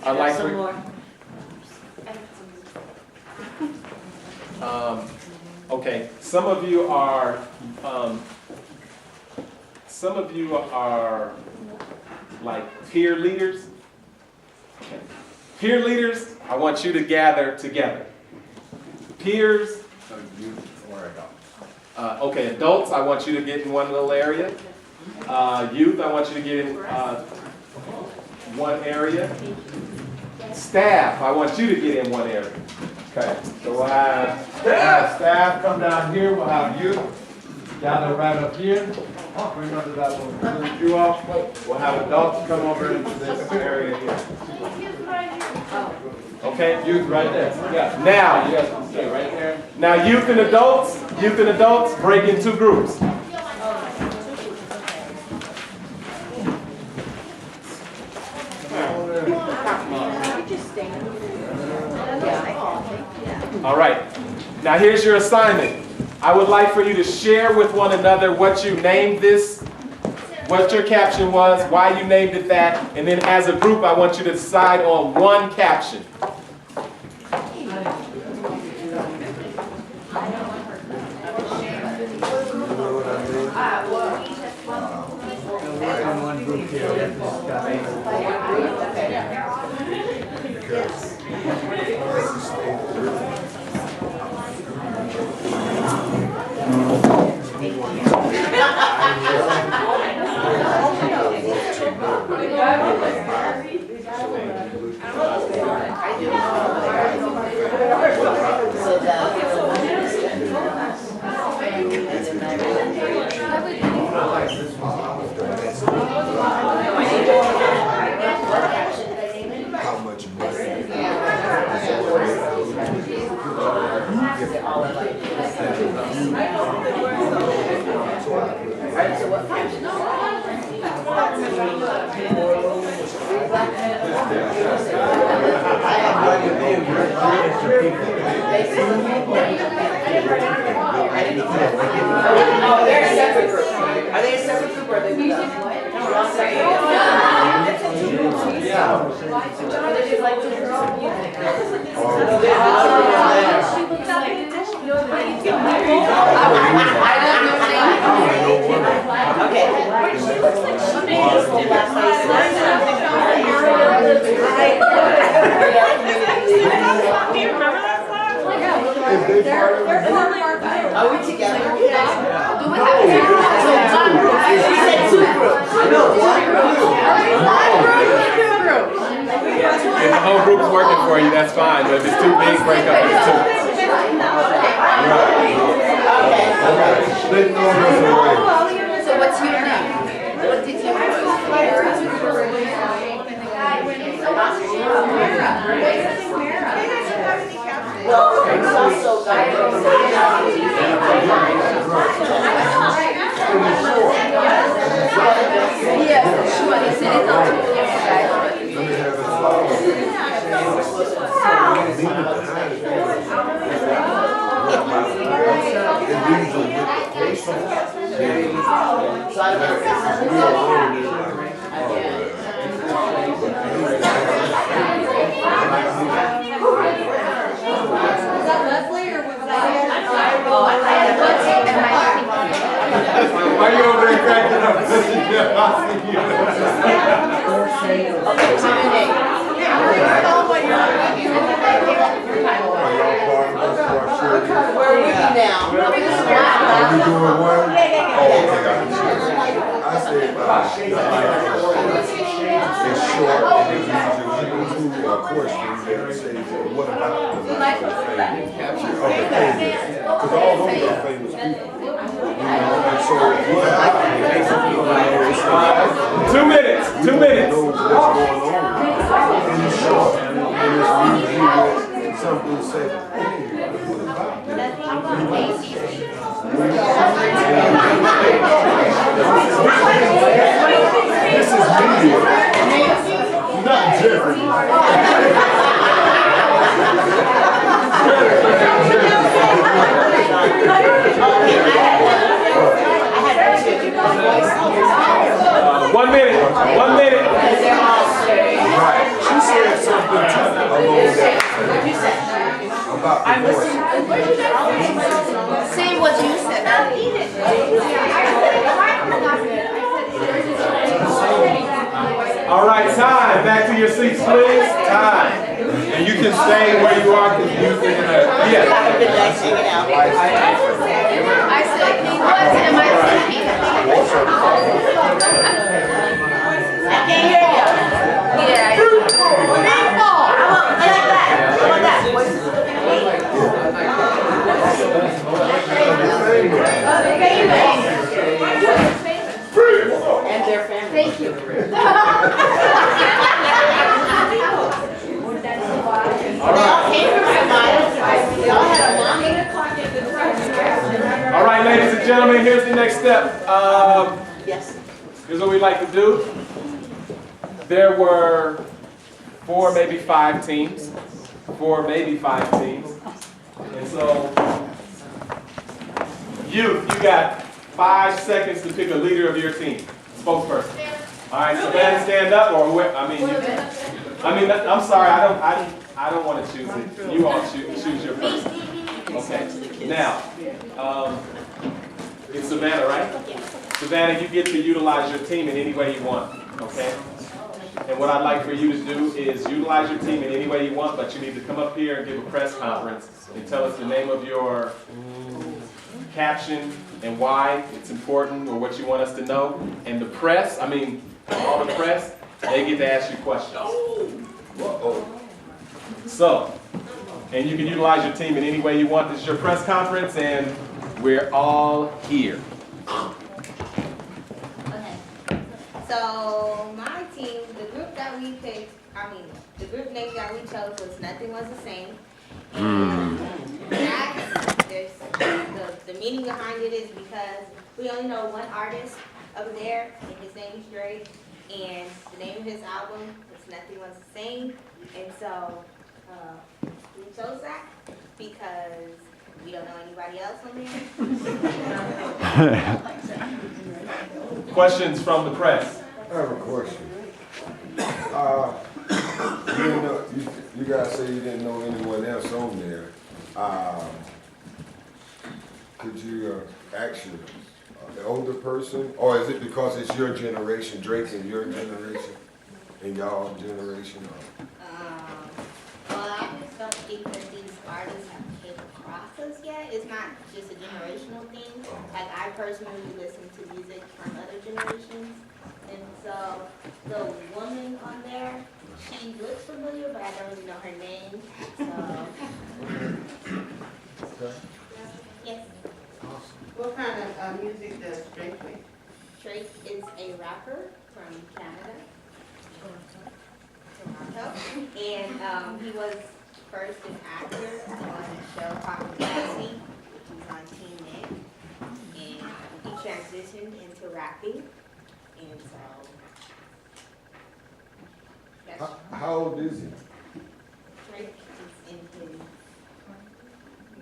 I'd like Some for, more. okay, some of you are like peer leaders. Okay. Peer leaders, I want you to gather together. Peers, okay, adults, I want you to get in one little area. Youth, I want you to get in one area. Staff, I want you to get in one area. Okay, so we'll have staff come down here, we'll have youth gather right up here. Bring under that one, you off. We'll have adults come over into this area here. Okay, youth right there. Yeah. Now, you guys can stay right there. Now, youth and adults break into groups. All right. Now, here's your assignment. I would like for you to share with one another what you named this, what your caption was, why you named it that, and then as a group, I want you to decide on one caption. Are we together? If the whole group's working for you, that's fine. But if it's too big, break up into two. So what's your name? What did you Why are you over there cracking up? Where are we now? Are we doing one? Oh, okay. I said, it's short and it's easy. You do a question that says, what about the famous? Because all those are famous people. And so, what happens? 2 minutes. 2 minutes. Knows what's going on. And it's short. And it's easy. Something to say. This is media. Not Jeopardy. One minute. 1 minute. Right. She said something. Time. Back to your seats, please. Time. And you can stay where you are because you're gonna. Yeah. I said, what am I thinking? I can't hear you. Yeah. Rainfall. I like that. I want that. And their family. Thank you. All right, ladies and gentlemen, here's the next step. Yes. Here's what we like to do. There were 4, maybe 5 teams. 4, maybe 5 teams. And so, youth, you got 5 seconds to pick a leader of your team. Spokesperson. All right, Savannah, stand up, or whoever. I'm sorry, I don't want to choose it. You all choose your person. Okay. Now, it's Savannah, right? Savannah, you get to utilize your team in any way you want. Okay. And what I'd like for you to do is utilize your team in any way you want, but you need to come up here and give a press conference and tell us the name of your caption and why it's important or what you want us to know. And the press, all the press, they get to ask you questions. So, and you can utilize your team in any way you want. This is your press conference, and we're all here. Okay. So my team, the group that we picked, the group name that we chose was Nothing Was the Same. And the meaning behind it is because we only know one artist over there, and his name is Drake. And the name of his album is Nothing Was the Same. And so we chose that because we don't know anybody else on there. Questions from the press? I have a question. You guys say you didn't know anyone else on there. Could you ask an older person, or is it because it's your generation, Drake and your generation, and y'all generation? Well, I just don't think that these artists have came across us yet. It's not just a generational thing. Like, I personally listen to music from other generations. And so the woman on there, she looks familiar, but I don't really know her name. So, yes. What kind of music does Drake play? Drake is a rapper from Canada. Toronto. And he was first an actor on a show called Lassie, which was on Teen Nick. And he transitioned into rapping. And so that's How old is he? Drake is in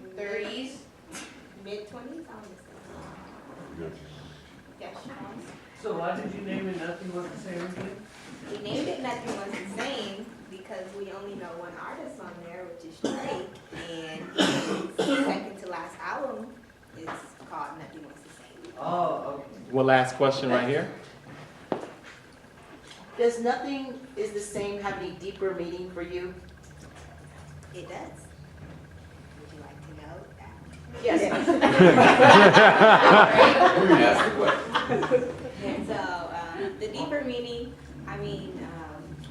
his 30s, mid-20s, I would say. Yes. So why did you name it Nothing Was the Same again? We named it Nothing Was the Same because we only know one artist on there, which is Drake, and his second to last album is called Nothing Was the Same. Oh, okay. One last question right here. Does Nothing Is the Same have any deeper meaning for you? It does. Would you like to know that? Yes. And so the deeper meaning,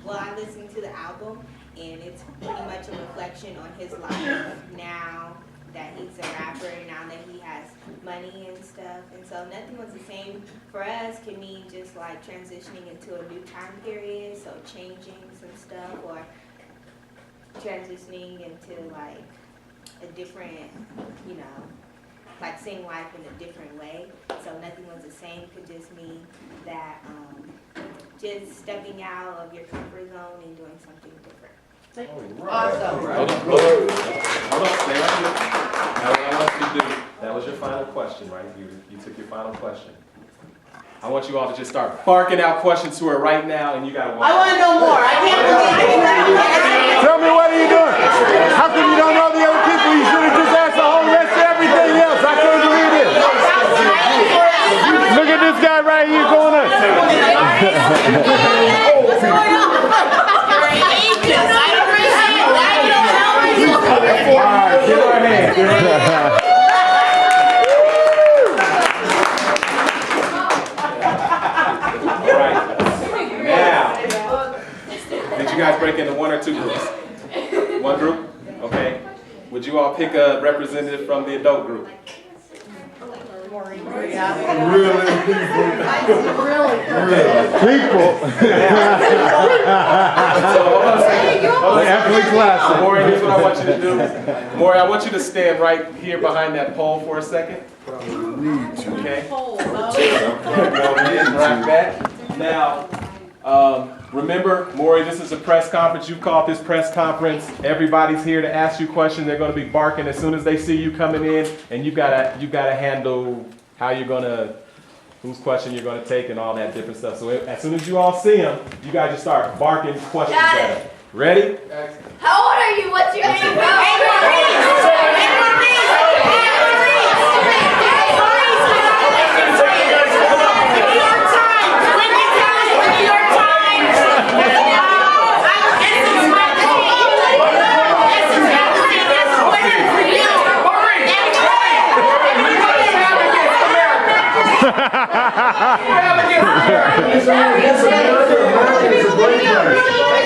well, I listened to the album, and it's pretty much a reflection on his life now that he's a rapper, now that he has money and stuff. And so Nothing Was the Same for us can mean just like transitioning into a new time period, so changing some stuff, or transitioning into like a different, like seeing life in a different way. So Nothing Was the Same could just mean that just stepping out of your comfort zone and doing something different. Awesome. Hold on, stay right here. Now what I want you to do, that was your final question, right? You took your final question. I want you all to just start barking out questions to her right now, and you gotta I want to know more. I can't believe it. Tell me, what are you doing? How come you don't know the other people? You should have just asked the whole rest of everything else. I can't believe this. Look at this guy right here going up. What's going on? All right. Now, did you guys break into one or two groups? One group? Okay. Would you all pick a representative from the adult group? Really? People. Ethically classic. Maury, here's what I want you to do. Maury, I want you to stand right here behind that pole for a second. Okay? Right back. Now, remember, Maury, this is a press conference. You called this press conference. Everybody's here to ask you questions. They're going to be barking as soon as they see you coming in, and you gotta handle how you're gonna, whose question you're gonna take, and all that different stuff. So as soon as you all see them, you guys just start barking questions at them. Ready? How old are you? What's your name?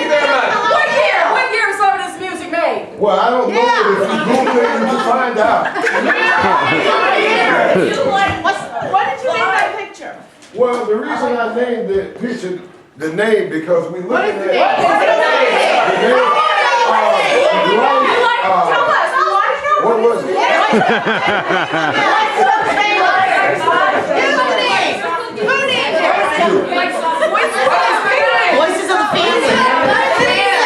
What year is some of this music made? Well, I don't know, but if you Google it, you can find out. What did you name that picture? Well, the reason I named the picture, the name, because we look at what was it? Voices of the family. Life change.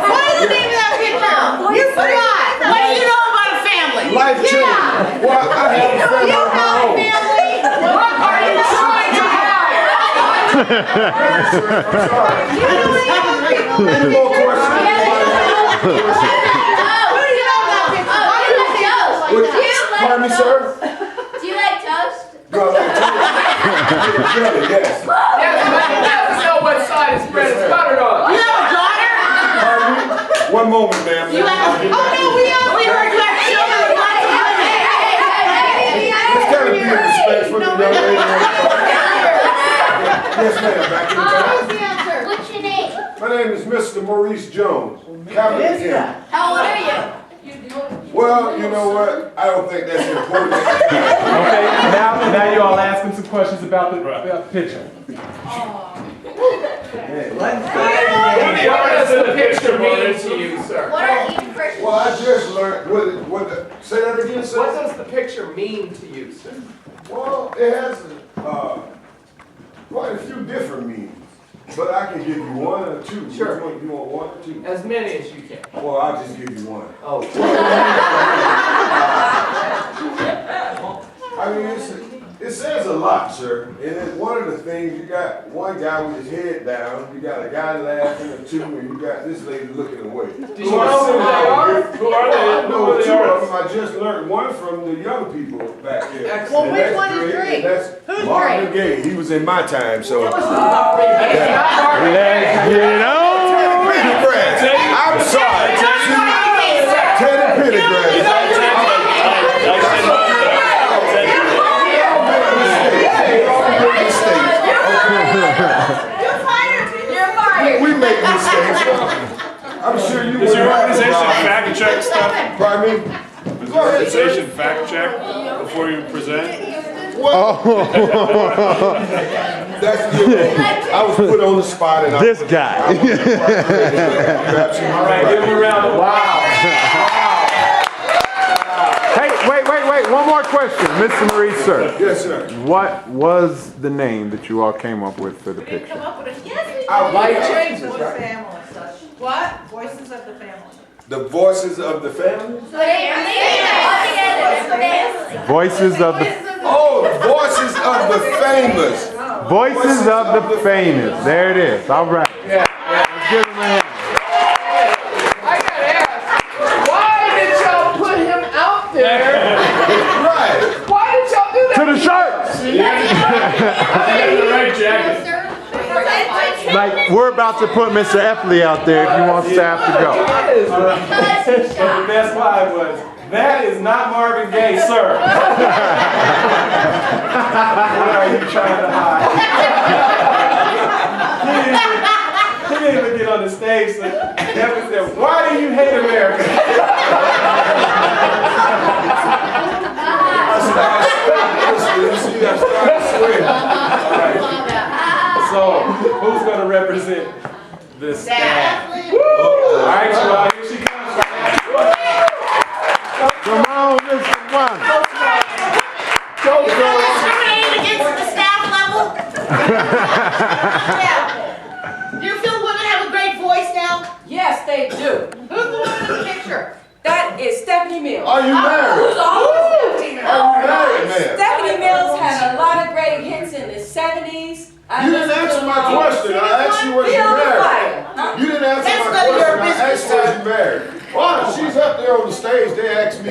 What is the name of that picture? You forgot. What do you know about a family? Life change. Well, I have a family You of my have a own. family. What are you trying to Any more questions? Pardon me, sir? Do you like toast? Do I like jelly? Yes. Yes, know what side his bread is buttered on. You have a daughter? Pardon me? One moment, ma'am. You have, oh no, we heard you have children with lots of women. Let's kind of be in respect for the young lady. Yes, ma'am. Back in time. What's your name? My name is Mr. Maurice Jones. Capital M. How old are you? Well, you know what? I don't think that's important. Okay, now you all asking some questions about the picture. What does the picture mean to you, sir? What are even first? Well, I just learned, say that again, What sir? does the picture mean to you, sir? Well, it has quite a few different meanings. But I can give you one or two. Sure. Which one, you want one or two? As many as you can. Well, I'll just give you one. Oh. I mean, it says a lot, sir. And it's one of the things, you got one guy with his head down, you got a guy laughing or two, and you got this lady looking away. Do you know who they are? Who are they? Who No, are two they? of them. I just learned one from the young people back there. Excellent. And which that's one is Drake, Drake? and that's Martin Gaye. He was in my time, so. Let's get on. I'm sorry. Teddy Pendergrass. We make mistakes. I'm sure you Does would your have. organization fact check stuff? Pardon me? Does your organization fact check before you present? That's I was put on the spot and This guy. All right, give him a round of wow. Hey, wait. One more question, Mr. Maurice, sir. Yes, sir. What was the name that you all came up with for the picture? Life changes, right? What? Voices of the family. The voices of the family? Voices of the Oh, the voices of the famous. Voices of the Famous. There it is. All right. Let's give him a hand. I gotta ask, why did y'all put him out there? Right. Why did y'all do that? To the shirts. I think the right jacket. like, we're about to put Mr. Efley out there if you want staff to go. The best line was, "That is not Marvin Gaye, sir." What are you trying to hide? He didn't even get on the stage. So Evan said, "Why do you hate America?" So, who's going to represent the staff? All right, y'all, here she comes. Come on, Mr. One. Discriminating against the staff level? Do you feel women have a great voice now? Yes, they do. Who's the one in the picture? That is Stephanie Mills. Are you married? Who's always Stephanie Mills? Are you married, man? Stephanie Mills had a lot of great hits in the 70s. You didn't answer my question. I asked you was you Feel the married. fire. You didn't answer That's my none of your question. I asked business, was you married. Why? She's up there on the stage. They asked me.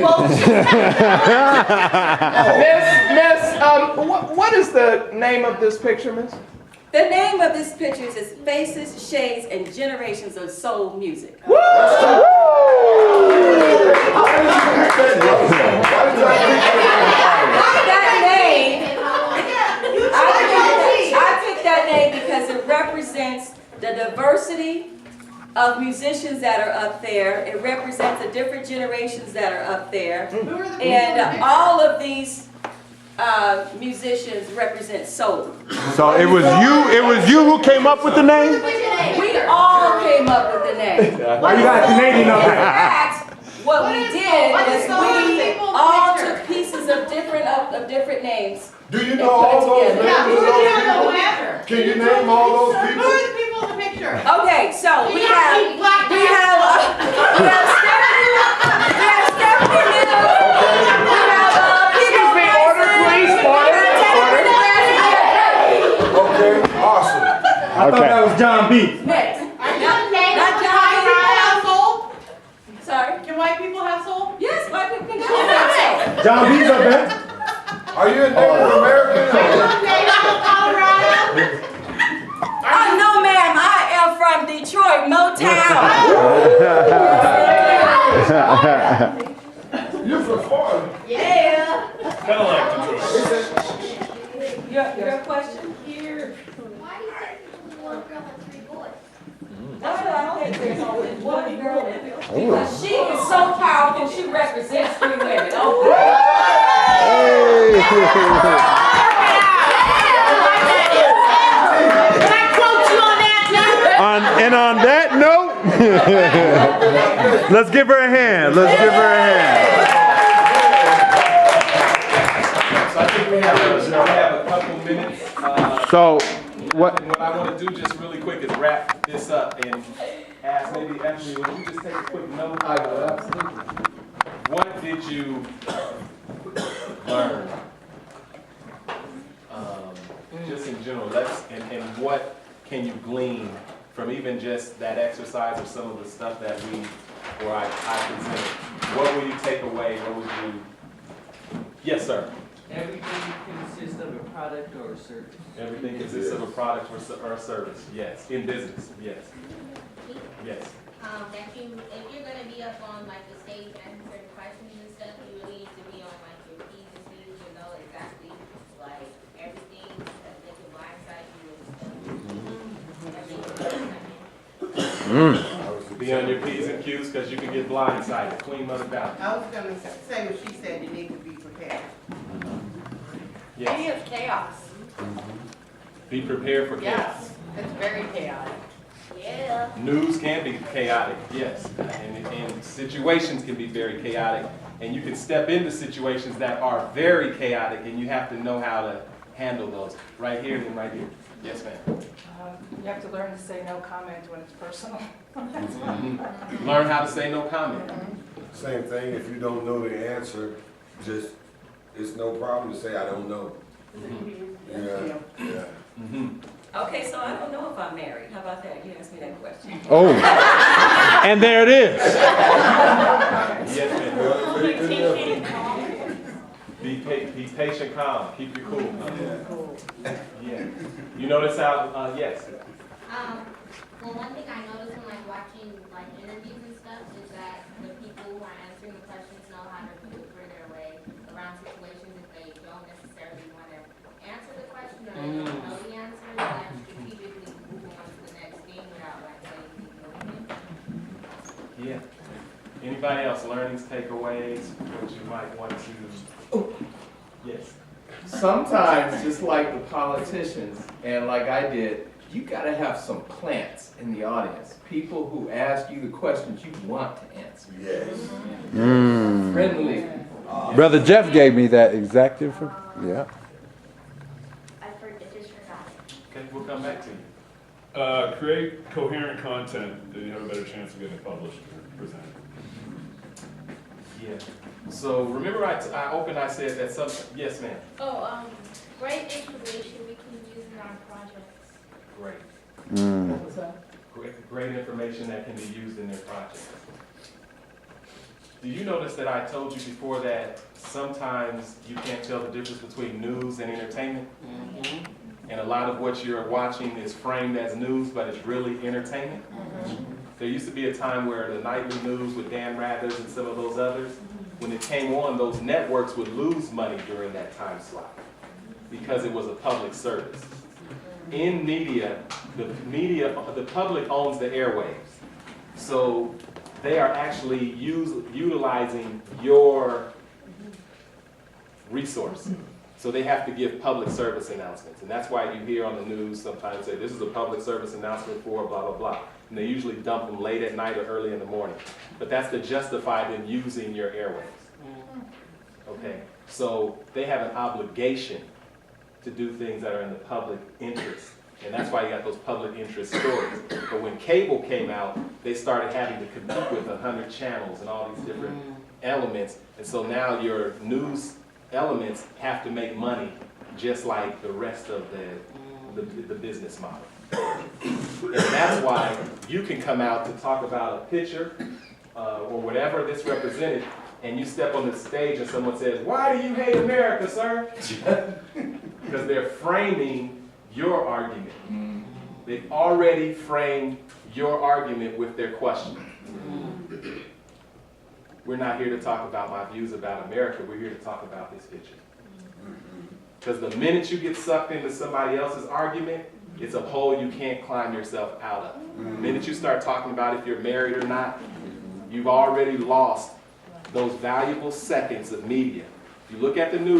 Miss, what is the name of this picture, Miss? The name of this picture is Faces, Shades, and Generations of Soul Music. Why did you pick that name? Why did you pick That name, I picked that name because it represents the diversity of musicians that are up there. It represents the different generations that are up there. And all of these musicians represent soul. So it was you who came up with the name? We all came up with the name. Why you got Canadian up In there? fact, what we did was we all took pieces of different names. Do you know all those names? Yeah, of those people? whoever. Can you name all those Who people? are the people in the picture? Okay, so we You don't have need black Stephanie Mills. We have Excuse me, order, please, order. Okay, awesome. I thought that was John B. Next. Are you named Not white John people Ryan. have soul? Sorry. Can white people have soul? Yes, white people can go. John B's up there. Are you a Native American? Colorado? Oh no, ma'am. I am from Detroit, Motown. You're from Florida. Yeah. Kind of like Detroit. Your question? Why do you think one girl and 3 boys? That's what I think there's only one girl in it. Because she is so powerful, she represents 3 women. Oh, Can I quote you on that now? And on that note, let's give her a hand. Let's give her a hand. So I think we have a couple minutes. So, what? What I want to do just really quick is wrap this up and ask maybe Emily, would you just take a quick note? I will, absolutely. What did you learn? Just in general, and what can you glean from even just that exercise or some of the stuff that I presented? What will you take away? What would you? Yes, sir. Everything consists of a product or a service. Everything consists of a product or a service. Yes. In business. Yes. Yes. That if you're gonna be up on like the stage answering certain questions and stuff, you really need to be on like your P's and C's to know exactly like everything that they can blindside you and stuff. Be on your P's and Q's because you can get blindsided. Queen Mother Valley. I was gonna say what she said, you need to be prepared. Yes. is chaos. Be prepared for chaos. It's very chaotic. Yeah. News can be chaotic, yes. And situations can be very chaotic. And you can step into situations that are very chaotic and you have to know how to handle those. Right here and right here. Yes, ma'am. You have to learn to say no comment when it's personal. Learn how to say no comment. Same thing, if you don't know the answer, just, it's no problem to say, I don't know. Yeah, yeah. Okay, so I don't know if I'm married. How about that? You asked me that question. Oh, and there it is. Yes, ma'am. Be patient, calm. Keep your cool. Yeah. You notice how, yes. Well, one thing I noticed when like watching like interviews and stuff is that the people who are answering the questions know how to maneuver their way around situations if they don't necessarily want to answer the question or they don't know the answer, and then strategically move on to the next thing without like saying anything. Yeah. Anybody else, learnings, takeaways, what you might want to, yes? Sometimes, just like the politicians, and like I did, you gotta have some plants in the audience. People who ask you the questions you want to answer. Yes. Friendly. Brother Jeff gave me that exact information. Yeah. I just forgot. Okay, we'll come back to you. Create coherent content that you have a better chance of getting it published or presented. Yeah. So remember I said that some, yes ma'am. Great information we can use in our projects. Great. What was that? Great information that can be used in their projects. Do you notice that I told you before that sometimes you can't tell the difference between news and entertainment? And a lot of what you're watching is framed as news, but it's really entertainment? There used to be a time where the nightly news with Dan Rathers and some of those others, when it came on, those networks would lose money during that time slot because it was a public service. In media, the public owns the airwaves. So they are actually utilizing your resource. So they have to give public service announcements. And that's why you hear on the news sometimes say, this is a public service announcement for blah, blah, blah. And they usually dump them late at night or early in the morning. But that's to justify them using your airwaves. Okay? So they have an obligation to do things that are in the public interest. And that's why you got those public interest stories. But when cable came out, they started having to compete with 100 channels and all these different elements. And so now your news elements have to make money just like the rest of the business model. And that's why you can come out to talk about a picture or whatever this represented, and you step on the stage and someone says, "Why do you hate America, sir?" Because they're framing your argument. They've already framed your argument with their question. We're not here to talk about my views about America. We're here to talk about this picture. Because the minute you get sucked into somebody else's argument, it's a hole you can't climb yourself out of. The minute you start talking about if you're married or not, you've already lost those valuable seconds of media. You look at the news.